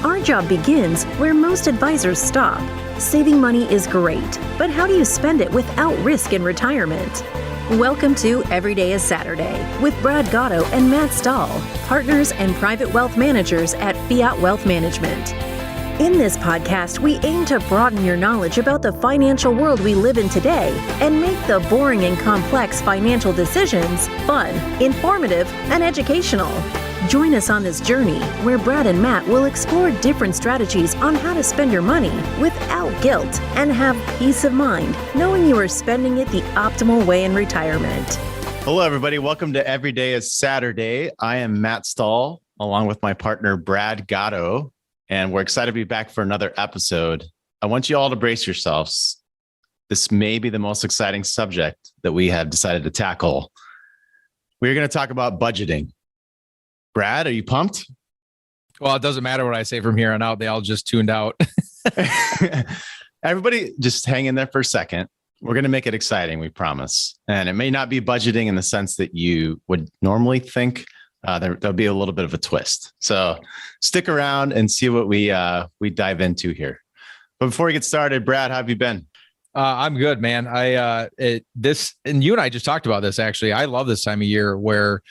Our job begins where most advisors stop. Saving money is great, but how do you spend it without risk in retirement? Welcome to Every Day is Saturday with Brad Gotto and Matt Stahl, partners and private wealth managers at Fiat Wealth Management. In this podcast, we aim to broaden your knowledge about the financial world we live in today and make the boring and complex financial decisions fun, informative, and educational. Join us on this journey where Brad and Matt will explore different strategies on how to spend your money without guilt and have peace of mind knowing you are spending it the optimal way in retirement. Hello, everybody. Welcome to Every Day is Saturday. I am Matt Stahl, along with my partner, Brad Gotto, and we're excited to be back for another episode. I want you all to brace yourselves. This may be the most exciting subject that we have decided to tackle. We're going to talk about budgeting. Brad, are you pumped? Well, it doesn't matter what I say from here on out. They all just tuned out. Everybody just hang in there for a second. We're going to make it exciting, we promise. And it may not be budgeting in the sense that you would normally think. There'll be a little bit of a twist. So stick around and see what we dive into here. But before we get started, Brad, how have you been? I'm good, man. And you and I just talked about this, actually. I love this time of year where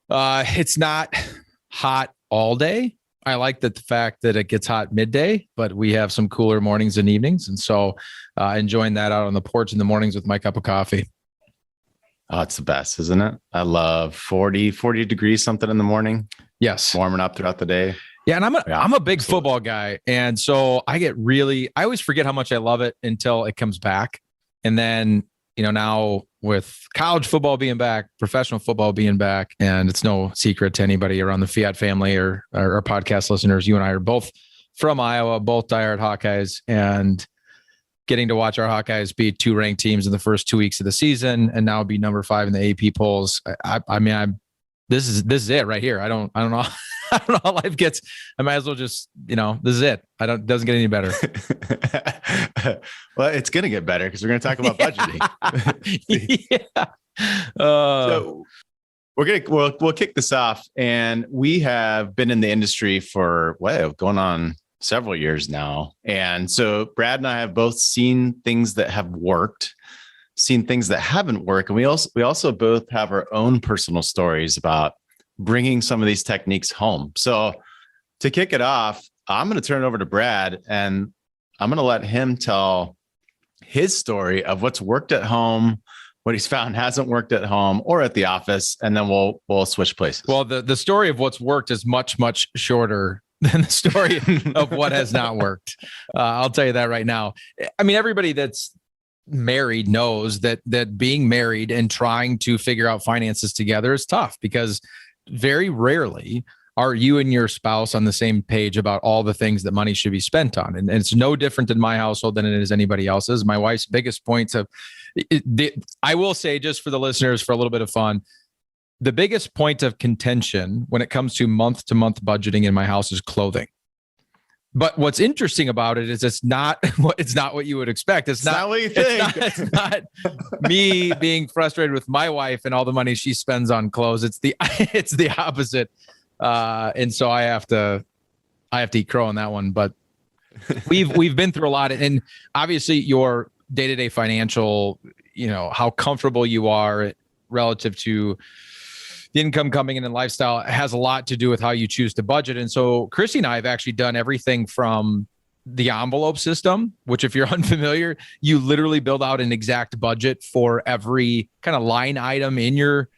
it's not hot all day. I like the fact that it gets hot midday, but we have some cooler mornings and evenings. And so enjoying that out on the porch in the mornings with my cup of coffee. Oh, it's the best, isn't it? I love 40 degrees something in the morning. Yes. Warming up throughout the day. Yeah. And I'm a big football guy. And so I always forget how much I love it until it comes back. And then, now with college football being back, professional football being back, and it's no secret to anybody around the Fiat family or our podcast listeners, you and I are both from Iowa, both diehard Hawkeyes, and getting to watch our Hawkeyes beat two ranked teams in the first 2 weeks of the season, and now be number 5 in the AP polls. This is it right here. I don't know. I don't know how life gets. I might as well just, this is it. It doesn't get any better. Well, it's going to get better because we're going to talk about budgeting. Yeah. So we'll kick this off, and we have been in the industry for going on several years now. And so Brad and I have both seen things that have worked, seen things that haven't worked. And we also both have our own personal stories about bringing some of these techniques home. So to kick it off, I'm going to turn it over to Brad, and I'm going to let him tell his story of what's worked at home, what he's found hasn't worked at home or at the office. And then we'll switch places. Well, the story of what's worked is much, much shorter than the story of what has not worked. I'll tell you that right now. I mean, everybody that's married knows that being married and trying to figure out finances together is tough, because very rarely are you and your spouse on the same page about all the things that money should be spent on. And it's no different in my household than it is anybody else's. My wife's biggest points I will say, just for the listeners, for a little bit of fun, the biggest point of contention when it comes to month-to-month budgeting in my house is clothing. But what's interesting about it is it's not what you would expect. It's not what you think. It's not me being frustrated with my wife and all the money she spends on clothes. It's the opposite. And so I have to eat crow on that one. But we've been through a lot, and obviously your day-to-day financial, how comfortable you are relative to the income coming in and lifestyle has a lot to do with how you choose to budget. And so Christy and I have actually done everything from the envelope system, which, if you're unfamiliar, you literally build out an exact budget for every kind of line item in your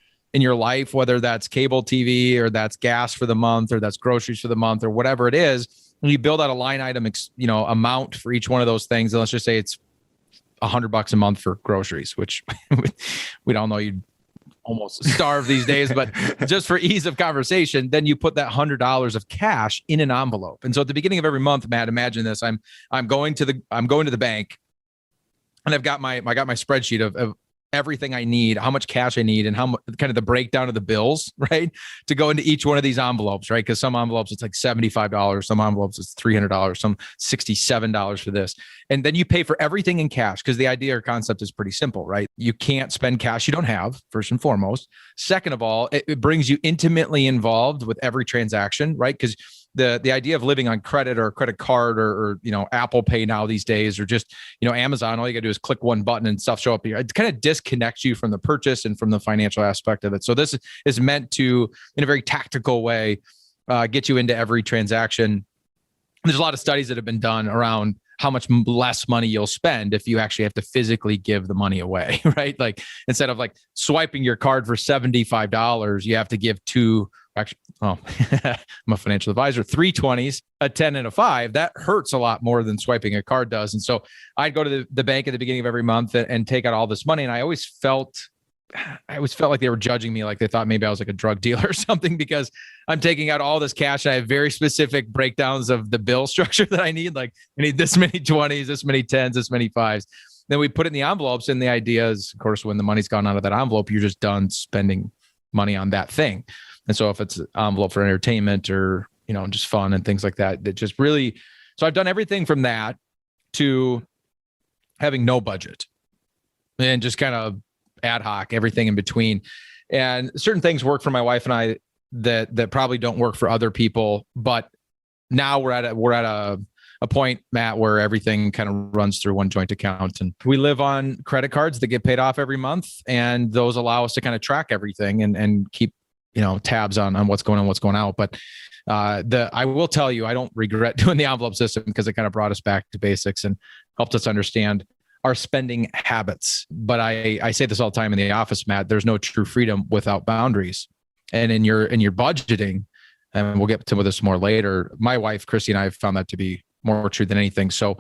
life, whether that's cable TV or that's gas for the month or that's groceries for the month or whatever it is. And you build out a line item, amount for each one of those things. And let's just say it's $100 a month for groceries, which we don't know, you'd almost starve these days, but just for ease of conversation, then you put that $100 of cash in an envelope. And so at the beginning of every month, Matt, imagine this: I'm going to the bank, and I got my spreadsheet of everything I need, how much cash I need, and how much, kind of the breakdown of the bills, right, to go into each one of these envelopes, right? Because some envelopes it's like $75, some envelopes it's $300, some $67 for this. And then you pay for everything in cash, because the idea or concept is pretty simple, right? You can't spend cash you don't have, first and foremost. Second of all, it brings you intimately involved with every transaction, right? Because the idea of living on credit or a credit card or Apple Pay now these days, or just Amazon, all you got to do is click one button and stuff show up here. It kind of disconnects you from the purchase and from the financial aspect of it. So this is meant to, in a very tactical way, get you into every transaction. There's a lot of studies that have been done around how much less money you'll spend if you actually have to physically give the money away, right? Like instead of like swiping your card for $75, you have to give I'm a financial advisor, 3 20s, a 10 and a 5. That hurts a lot more than swiping a card does. And so I'd go to the bank at the beginning of every month and take out all this money. And I always felt like they were judging me, like they thought maybe I was like a drug dealer or something, because I'm taking out all this cash. I have very specific breakdowns of the bill structure that I need. Like I need this many 20s, this many 10s, this many 5s. Then we put it in the envelopes, and the idea is, of course, when the money's gone out of that envelope, you're just done spending money on that thing. And so if it's an envelope for entertainment or, just fun and things like that, that just really, so I've done everything from that to having no budget and just kind of ad hoc, everything in between. And certain things work for my wife and I that probably don't work for other people. But now we're at a point, Matt, where everything kind of runs through one joint account, and we live on credit cards that get paid off every month. And those allow us to kind of track everything and keep, tabs on what's going on, what's going out. But I will tell you, I don't regret doing the envelope system, because it kind of brought us back to basics and helped us understand our spending habits. But I say this all the time in the office, Matt, there's no true freedom without boundaries. And in your budgeting, and we'll get to this more later, my wife, Christy, and I have found that to be more true than anything. So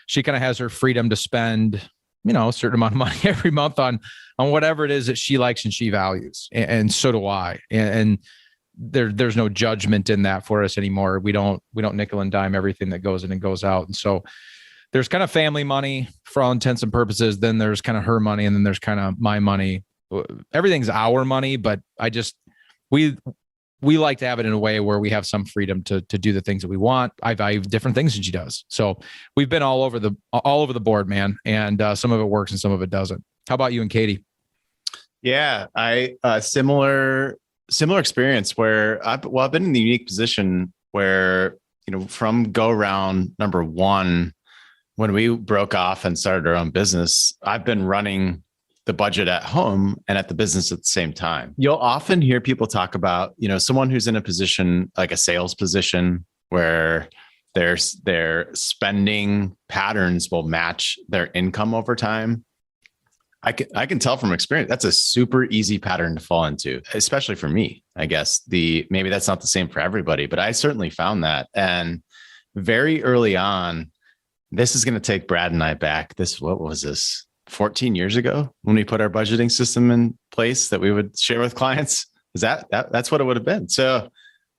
she kind of has her freedom to spend, a certain amount of money every month on whatever it is that she likes and she values. And so do I. And there's no judgment in that for us anymore. We don't nickel and dime everything that goes in and goes out. And so there's kind of family money for all intents and purposes. Then there's kind of her money, and then there's kind of my money. Everything's our money, but we like to have it in a way where we have some freedom to do the things that we want. I value different things than she does. So we've been all over the board, man. And some of it works and some of it doesn't. How about you and Katie? Yeah, similar experience where I've been in the unique position where, from go round number 1, when we broke off and started our own business, I've been running the budget at home and at the business at the same time. You'll often hear people talk about, someone who's in a position like a sales position where their spending patterns will match their income over time. I can tell from experience, that's a super easy pattern to fall into, especially for me. I guess maybe that's not the same for everybody, but I certainly found that. And very early on, this is going to take Brad and I back. What was this? 14 years ago when we put our budgeting system in place that we would share with clients. That's what it would have been. So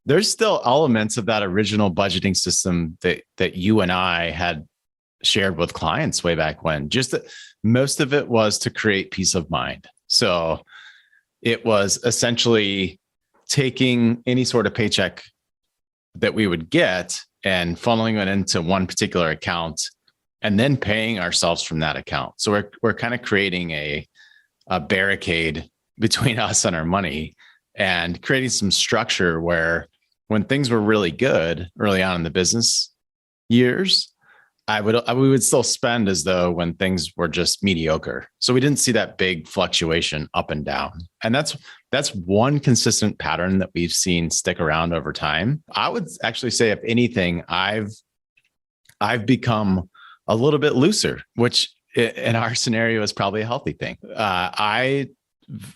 there's still elements of that original budgeting system that you and I had shared with clients way back when. Just that most of it was to create peace of mind. So it was essentially taking any sort of paycheck that we would get and funneling it into one particular account, and then paying ourselves from that account. So we're kind of creating a barricade between us and our money, and creating some structure where when things were really good early on in the business years, we would still spend as though when things were just mediocre. So we didn't see that big fluctuation up and down. And that's one consistent pattern that we've seen stick around over time. I would actually say, if anything, I've become a little bit looser, which in our scenario is probably a healthy thing.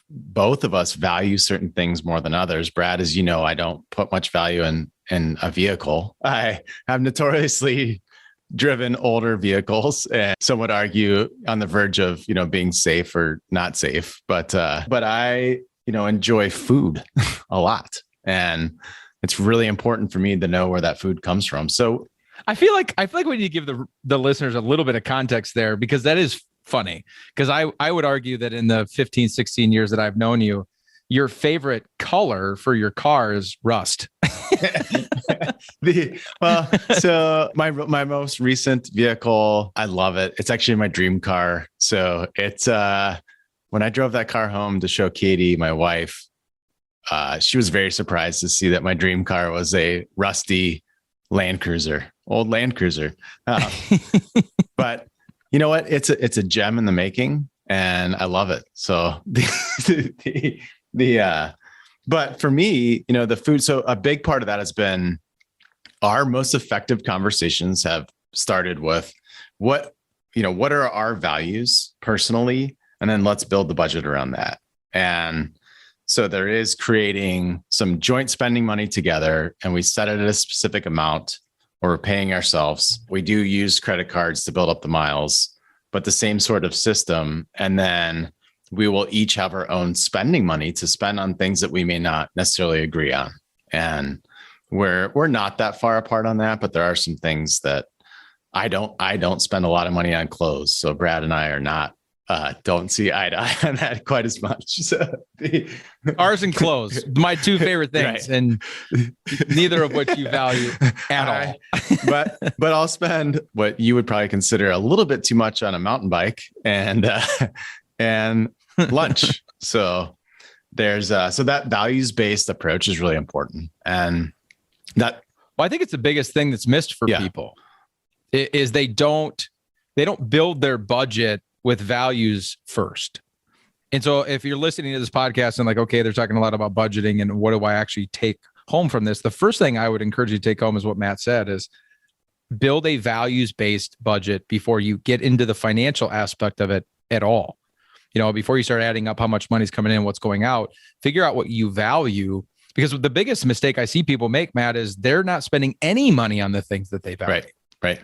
Both of us value certain things more than others. Brad, as you know, I don't put much value in a vehicle. I have notoriously driven older vehicles, and some would argue on the verge of, being safe or not safe. But I, enjoy food a lot, and it's really important for me to know where that food comes from. So I feel like we need to give the listeners a little bit of context there, because that is funny. Because I would argue that in the 15, 16 years that I've known you, your favorite color for your car is rust. So my most recent vehicle, I love it. It's actually my dream car. So it's when I drove that car home to show Katie, my wife, she was very surprised to see that my dream car was a rusty Land Cruiser, old Land Cruiser. But you know what? It's a gem in the making, and I love it. So but for me, the food. So a big part of that has been our most effective conversations have started with what are our values personally, and then let's build the budget around that. And so there is creating some joint spending money together, and we set it at a specific amount, or we're paying ourselves. We do use credit cards to build up the miles, but the same sort of system. And then we will each have our own spending money to spend on things that we may not necessarily agree on. And we're not that far apart on that, but there are some things that I don't spend a lot of money on clothes. So Brad and I are not don't see eye to eye on that quite as much. So ours and clothes, my two favorite things, right. And neither of which you value at all. But I'll spend what you would probably consider a little bit too much on a mountain bike and lunch. So there's so that values-based approach is really important. And that, well, I think it's the biggest thing that's missed for people is they don't build their budget with values first. And so if you're listening to this podcast and like, okay, they're talking a lot about budgeting and what do I actually take home from this? The first thing I would encourage you to take home is what Matt said, is build a values-based budget before you get into the financial aspect of it at all. Before you start adding up how much money's coming in, what's going out, figure out what you value. Because the biggest mistake I see people make, Matt, is they're not spending any money on the things that they value. Right.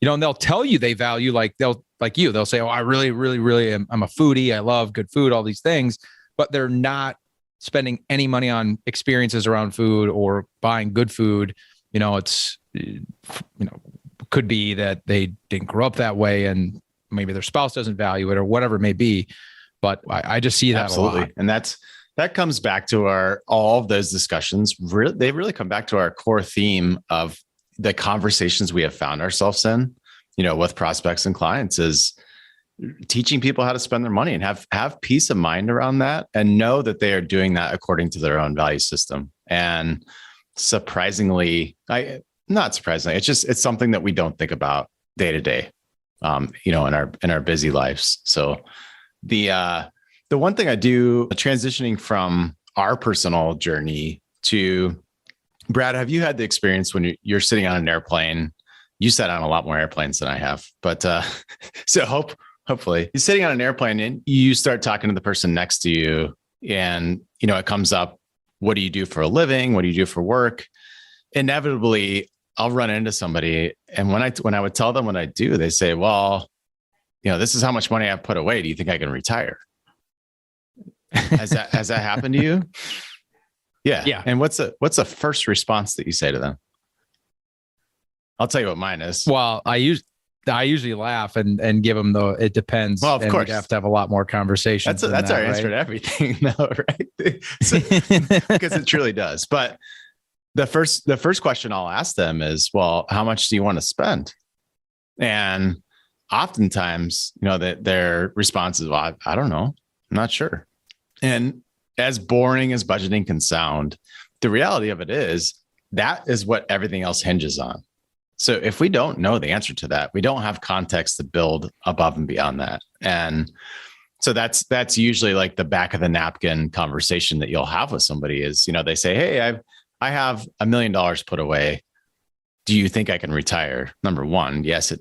And they'll tell you they value, they'll say, oh, I really, really, really am. I'm a foodie. I love good food, all these things, but they're not spending any money on experiences around food or buying good food. It's, could be that they didn't grow up that way and maybe their spouse doesn't value it or whatever it may be. But I just see that absolutely. a lot. And that comes back to all of those discussions. They really come back to our core theme of the conversations we have found ourselves in, with prospects and clients, is teaching people how to spend their money and have peace of mind around that and know that they are doing that according to their own value system. And not surprisingly, it's something that we don't think about day to day, in our busy lives. So the one thing I do, transitioning from our personal journey to Brad, have you had the experience when you're sitting on an airplane? You sat on a lot more airplanes than I have, but so hopefully you're sitting on an airplane and you start talking to the person next to you, and it comes up, what do you do for a living? What do you do for work? Inevitably, I'll run into somebody, and when I would tell them what I do, they say, "Well, this is how much money I've put away. Do you think I can retire?" Has that happened to you? Yeah. And what's the first response that you say to them? I'll tell you what mine is. Well, I usually laugh and give them it depends. Well, of course, we have to have a lot more conversations. That's our answer to everything, though, right? So, because it truly does. But the first question I'll ask them is, well, how much do you want to spend? And oftentimes, that their response is, well, I don't know. I'm not sure. And as boring as budgeting can sound, the reality of it is that is what everything else hinges on. So if we don't know the answer to that, we don't have context to build above and beyond that. And so that's usually like the back of the napkin conversation that you'll have with somebody is, they say, hey, I have $1 million put away. Do you think I can retire? Number one, yes,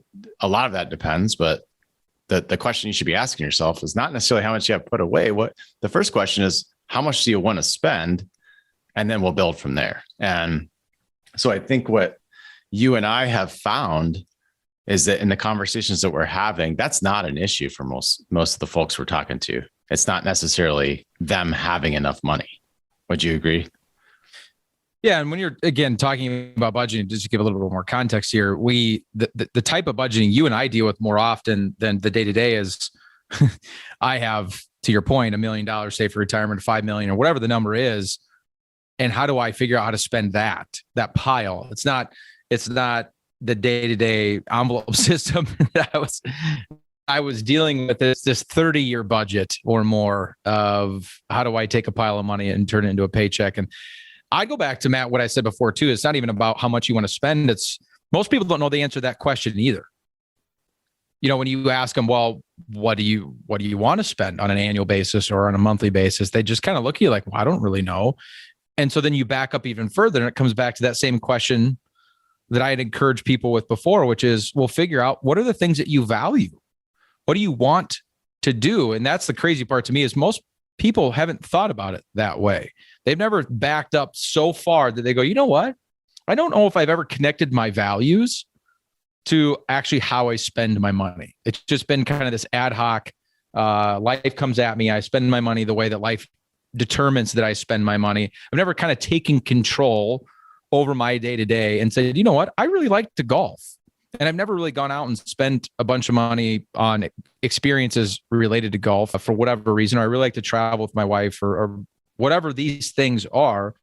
a lot of that depends, but the question you should be asking yourself is not necessarily how much you have put away. The first question is, how much do you want to spend? And then we'll build from there. And so I think what you and I have found is that in the conversations that we're having, that's not an issue for most of the folks we're talking to. It's not necessarily them having enough money. Would you agree? Yeah. And when you're, again, talking about budgeting, just to give a little bit more context here, the type of budgeting you and I deal with more often than the day-to-day is I have, to your point, $1 million saved for retirement, 5 million or whatever the number is. And how do I figure out how to spend that pile? It's not the day-to-day envelope system that I was dealing with this 30-year budget or more of how do I take a pile of money and turn it into a paycheck? And I go back to Matt, what I said before too. It's not even about how much you want to spend. It's most people don't know the answer to that question either. When you ask them, well, what do you want to spend on an annual basis or on a monthly basis? They just kind of look at you like, well, I don't really know. And so then you back up even further and it comes back to that same question that I had encouraged people with before, which is, well, figure out what are the things that you value? What do you want to do? And that's the crazy part to me is most people haven't thought about it that way. They've never backed up so far that they go, you know what? I don't know if I've ever connected my values to actually how I spend my money. It's just been kind of this ad hoc, life comes at me. I spend my money the way that life determines that I spend my money. I've never kind of taken control over my day to day and said, you know what? I really like to golf. And I've never really gone out and spent a bunch of money on experiences related to golf for whatever reason, or I really like to travel with my wife or whatever these things are.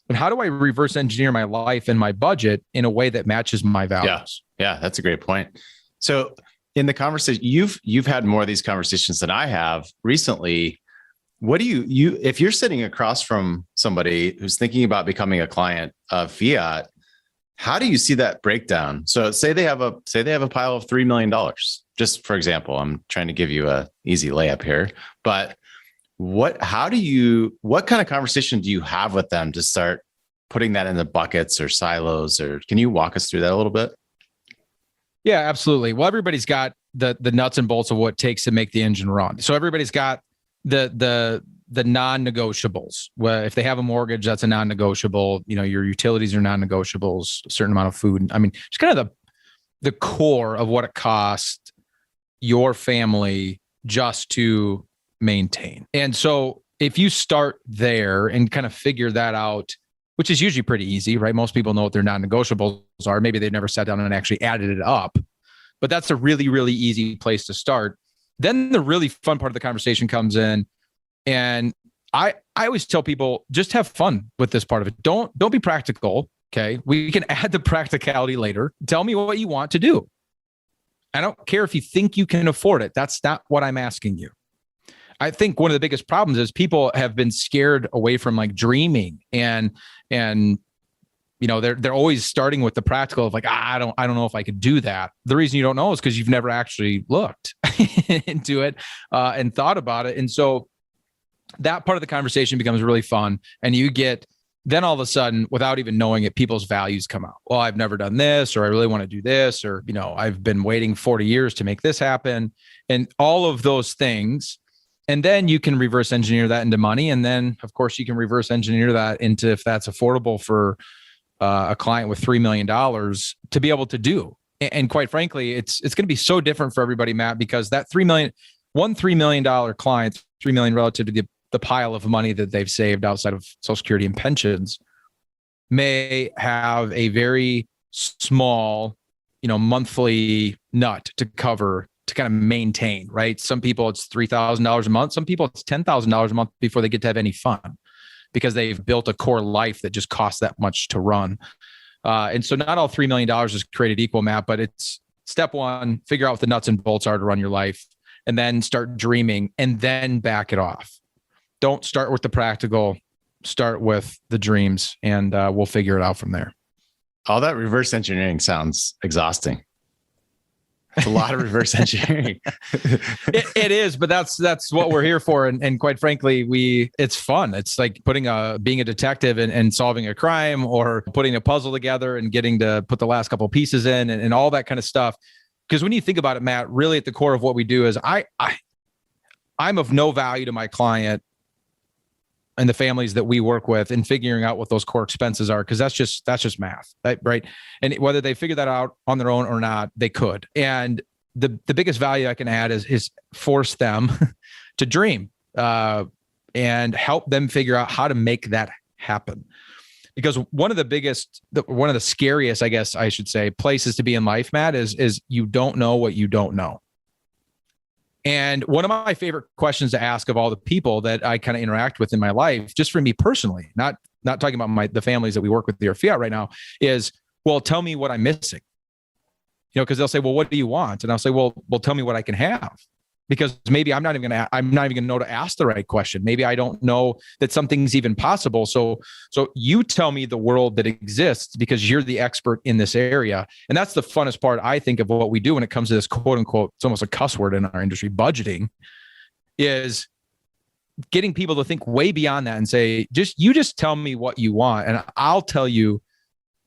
But how do I reverse engineer my life and my budget in a way that matches my values? Yeah, that's a great point. So in the conversation, you've had more of these conversations than I have recently. What do you if you're sitting across from somebody who's thinking about becoming a client of Fiat, how do you see that breakdown? So say they have a pile of $3 million, just for example. I'm trying to give you a easy layup here, but what kind of conversation do you have with them to start putting that in the buckets or silos, or can you walk us through that a little bit? Yeah, absolutely. Well, everybody's got the nuts and bolts of what it takes to make the engine run. So everybody's got the non-negotiables. Well, if they have a mortgage, that's a non-negotiable. Your utilities are non-negotiables, a certain amount of food. I mean, it's kind of the core of what it costs your family just to maintain. And so if you start there and kind of figure that out, which is usually pretty easy, right? Most people know what their non-negotiables are. Maybe they've never sat down and actually added it up, but that's a really, really easy place to start. Then the really fun part of the conversation comes in. And I always tell people, just have fun with this part of it. Don't be practical. Okay. We can add the practicality later. Tell me what you want to do. I don't care if you think you can afford it. That's not what I'm asking you. I think one of the biggest problems is people have been scared away from like dreaming and they're always starting with the practical of like, I don't know if I could do that. The reason you don't know is because you've never actually looked into it and thought about it. And so that part of the conversation becomes really fun. And you get, then all of a sudden, without even knowing it, people's values come out. Well, I've never done this, or I really want to do this, or, I've been waiting 40 years to make this happen, and all of those things. And then you can reverse engineer that into money. And then of course you can reverse engineer that into, if that's affordable for a client with $3 million to be able to do. And quite frankly, it's going to be so different for everybody, Matt, because that $3 million client, $3 million relative to the pile of money that they've saved outside of Social Security and pensions, may have a very small, monthly nut to cover to kind of maintain, right? Some people it's $3,000 a month. Some people it's $10,000 a month before they get to have any fun because they've built a core life that just costs that much to run. And so not all $3 million is created equal, Matt, but it's step one, figure out what the nuts and bolts are to run your life, and then start dreaming and then back it off. Don't start with the practical, start with the dreams, and we'll figure it out from there. All that reverse engineering sounds exhausting. It's a lot of reverse engineering. It is, but that's what we're here for. And quite frankly, it's fun. It's like being a detective and solving a crime, or putting a puzzle together and getting to put the last couple of pieces in and all that kind of stuff. Because when you think about it, Matt, really at the core of what we do is I'm of no value to my client and the families that we work with in figuring out what those core expenses are, because that's just math, right? And whether they figure that out on their own or not, they could. And the biggest value I can add is force them to dream and help them figure out how to make that happen. Because one of the scariest, I guess I should say, places to be in life, Matt, is you don't know what you don't know. And one of my favorite questions to ask of all the people that I kind of interact with in my life, just for me personally, not talking about the families that we work with here at Fiat right now, is, well, tell me what I'm missing. Because they'll say, well, what do you want? And I'll say, well, tell me what I can have. because maybe I'm not even going to know to ask the right question. Maybe I don't know that something's even possible. So you tell me the world that exists because you're the expert in this area. And that's the funnest part, I think, of what we do when it comes to this quote unquote, it's almost a cuss word in our industry, budgeting, is getting people to think way beyond that and say, you just tell me what you want and I'll tell you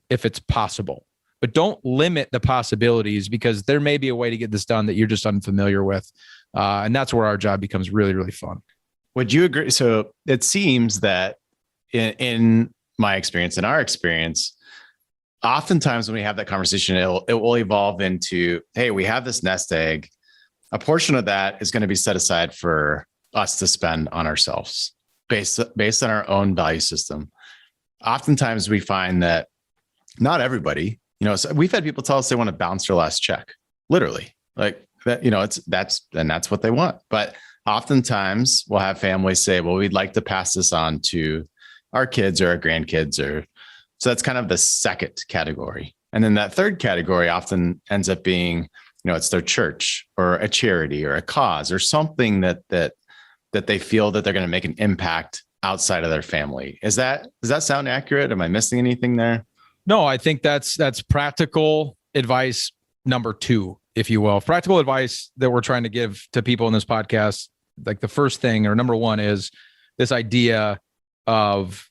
if it's possible. But don't limit the possibilities, because there may be a way to get this done that you're just unfamiliar with. And that's where our job becomes really, really fun. Would you agree? So it seems that in my experience, in our experience, oftentimes when we have that conversation, it will evolve into, hey, we have this nest egg. A portion of that is going to be set aside for us to spend on ourselves based on our own value system. Oftentimes we find that not everybody, so we've had people tell us they want to bounce their last check, literally, like that, that's what they want. But oftentimes we'll have families say, well, we'd like to pass this on to our kids or our grandkids, so that's kind of the second category. And then that third category often ends up being, it's their church or a charity or a cause or something that they feel that they're going to make an impact outside of their family. Does that sound accurate? Am I missing anything there? No, I think that's practical advice number 2, if you will. Practical advice that we're trying to give to people in this podcast. Like the first thing, or number 1, is this idea of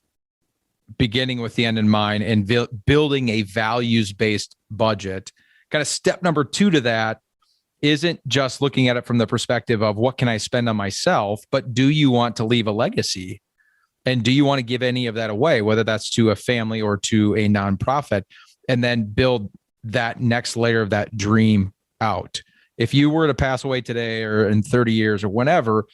beginning with the end in mind and building a values-based budget. Kind of step number 2 to that isn't just looking at it from the perspective of what can I spend on myself, but do you want to leave a legacy? And do you want to give any of that away, whether that's to a family or to a nonprofit, and then build that next layer of that dream out? If you were to pass away today or in 30 years or whenever,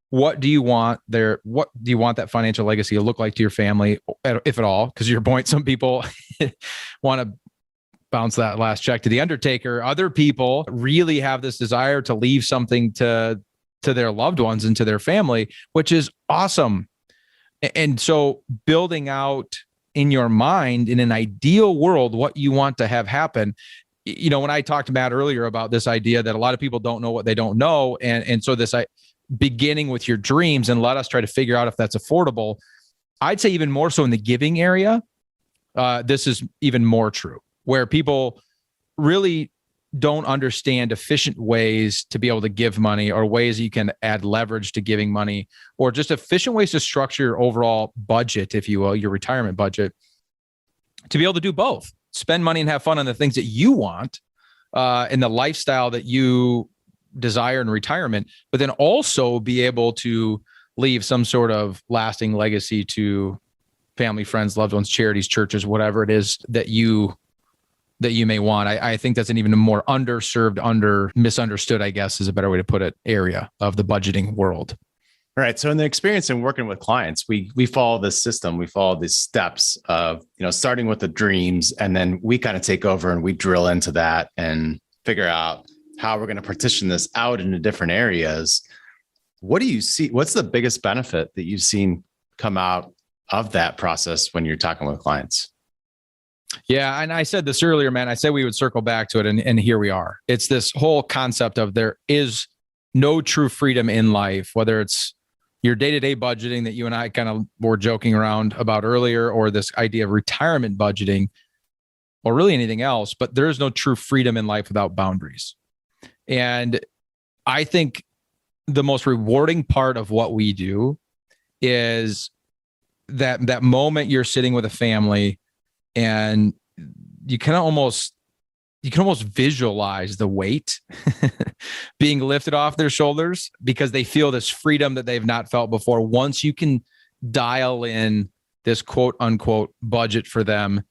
what do you want there? What do you want that financial legacy to look like to your family, if at all? Because your point, some people want to bounce that last check to the undertaker. Other people really have this desire to leave something to their loved ones and to their family, which is awesome. And so building out in your mind, in an ideal world, what you want to have happen. When I talked to Matt earlier about this idea that a lot of people don't know what they don't know. And so this beginning with your dreams and let us try to figure out if that's affordable. I'd say even more so in the giving area, this is even more true, where people really don't understand efficient ways to be able to give money, or ways you can add leverage to giving money, or just efficient ways to structure your overall budget, if you will, your retirement budget, to be able to do both. Spend money and have fun on the things that you want and the lifestyle that you desire in retirement, but then also be able to leave some sort of lasting legacy to family, friends, loved ones, charities, churches, whatever it is that you may want. I think that's an even more underserved, misunderstood, I guess is a better way to put it, area of the budgeting world. All right. So in the experience in working with clients, we follow this system. We follow these steps of, starting with the dreams, and then we kind of take over and we drill into that and figure out how we're going to partition this out into different areas. What do you see? What's the biggest benefit that you've seen come out of that process when you're talking with clients? Yeah. And I said this earlier, man, I said we would circle back to it, and here we are. It's this whole concept of there is no true freedom in life, whether it's your day-to-day budgeting that you and I kind of were joking around about earlier, or this idea of retirement budgeting, or really anything else, but there is no true freedom in life without boundaries. And I think the most rewarding part of what we do is that moment you're sitting with a family and you can almost visualize the weight being lifted off their shoulders, because they feel this freedom that they've not felt before. Once you can dial in this quote unquote budget for them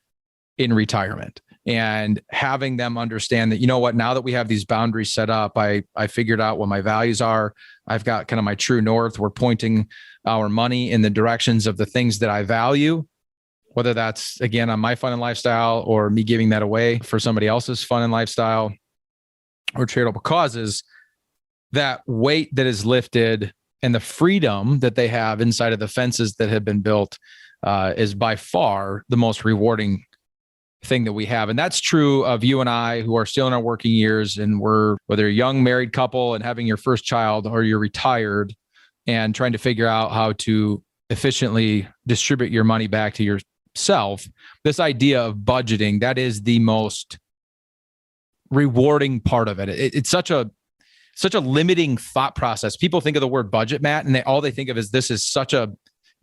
in retirement, and having them understand that, now that we have these boundaries set up, I figured out what my values are. I've got kind of my true north. We're pointing our money in the directions of the things that I value, whether that's, again, on my fun and lifestyle, or me giving that away for somebody else's fun and lifestyle, or charitable causes. That weight that is lifted and the freedom that they have inside of the fences that have been built is by far the most rewarding thing that we have. And that's true of you and I who are still in our working years, and we're, whether you're a young married couple and having your first child, or you're retired and trying to figure out how to efficiently distribute your money back to yourself. This idea of budgeting, that is the most rewarding part of it. It's such a limiting thought process. People think of the word budget, Matt, and all they think of is this is such a,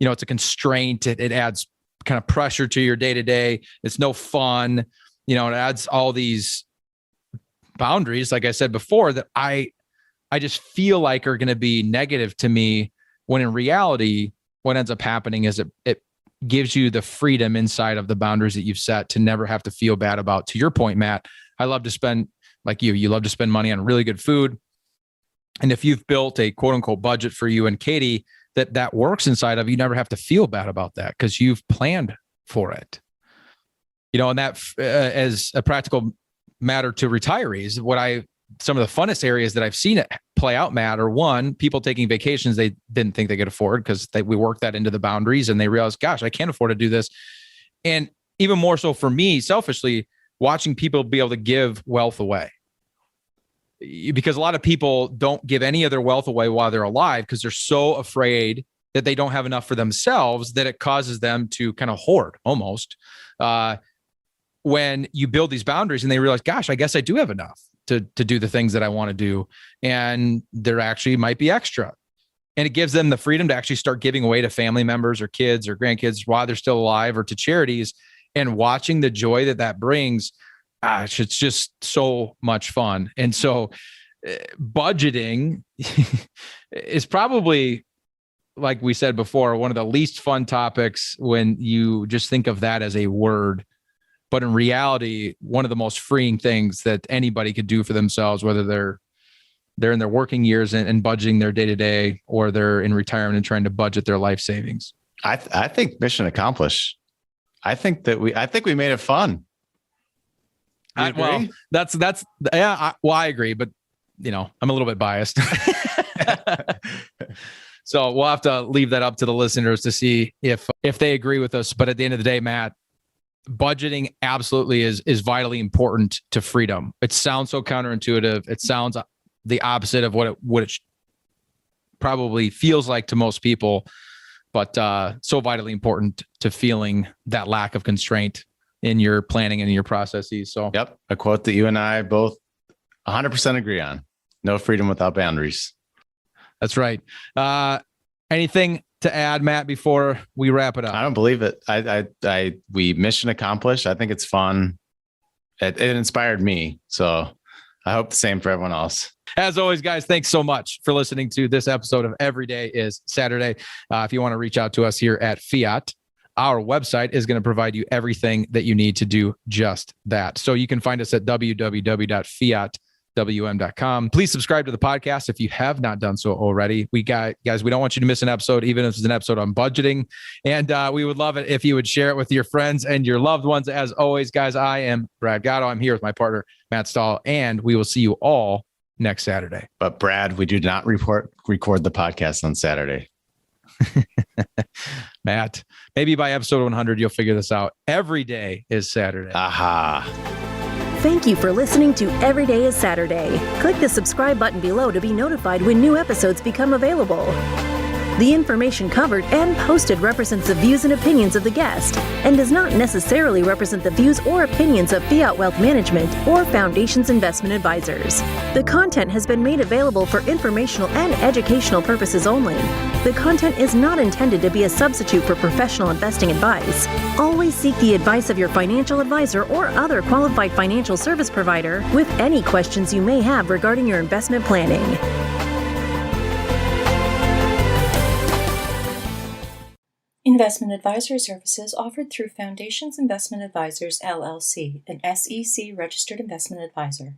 it's a constraint. It adds kind of pressure to your day-to-day. It's no fun. It adds all these boundaries, like I said before, that I just feel like are going to be negative to me, when in reality, what ends up happening is it gives you the freedom inside of the boundaries that you've set to never have to feel bad about. To your point, Matt, I love to spend, like you love to spend money on really good food. And if you've built a quote unquote budget for you and Katie that works inside of, you never have to feel bad about that because you've planned for it. And that as a practical matter to retirees, some of the funnest areas that I've seen it play out, Matt, are one, people taking vacations they didn't think they could afford because we worked that into the boundaries and they realized, gosh, I can't afford to do this. And even more so for me, selfishly, watching people be able to give wealth away. Because a lot of people don't give any of their wealth away while they're alive because they're so afraid that they don't have enough for themselves that it causes them to kind of hoard almost. When you build these boundaries and they realize, gosh, I guess I do have enough to do the things that I want to do. And there actually might be extra. And it gives them the freedom to actually start giving away to family members or kids or grandkids while they're still alive, or to charities, and watching the joy that brings. It's just so much fun. And so budgeting is probably, like we said before, one of the least fun topics when you just think of that as a word. But in reality, one of the most freeing things that anybody could do for themselves, whether they're in their working years and budgeting their day-to-day, or they're in retirement and trying to budget their life savings. I think mission accomplished. I think we made it fun. Well, that's yeah. I agree, but I'm a little bit biased. So we'll have to leave that up to the listeners to see if they agree with us. But at the end of the day, Matt, budgeting absolutely is vitally important to freedom. It sounds so counterintuitive. It sounds the opposite of what it probably feels like to most people, but so vitally important to feeling that lack of constraint in your planning and in your processes. So, yep, a quote that you and I both 100% agree on: no freedom without boundaries. That's right. Anything to add, Matt, before we wrap it up? I don't believe it. We mission accomplished. I think it's fun. It inspired me. So I hope the same for everyone else. As always, guys, thanks so much for listening to this episode of Every Day is Saturday. If you want to reach out to us here at Fiat, our website is going to provide you everything that you need to do just that. So you can find us at www.fiatwm.com. Please subscribe to the podcast if you have not done so already. We don't want you to miss an episode, even if it's an episode on budgeting. And we would love it if you would share it with your friends and your loved ones. As always, guys, I am Brad Gotto. I'm here with my partner, Matt Stahl, and we will see you all next Saturday. But Brad, we do not record the podcast on Saturday. Matt, maybe by episode 100, you'll figure this out. Every day is Saturday. Aha. Thank you for listening to Every Day is Saturday. Click the subscribe button below to be notified when new episodes become available. The information covered and posted represents the views and opinions of the guest and does not necessarily represent the views or opinions of Fiat Wealth Management or Foundation's investment advisors. The content has been made available for informational and educational purposes only. The content is not intended to be a substitute for professional investing advice. Always seek the advice of your financial advisor or other qualified financial service provider with any questions you may have regarding your investment planning. Investment advisory services offered through Foundations Investment Advisors, LLC, an SEC-registered investment advisor.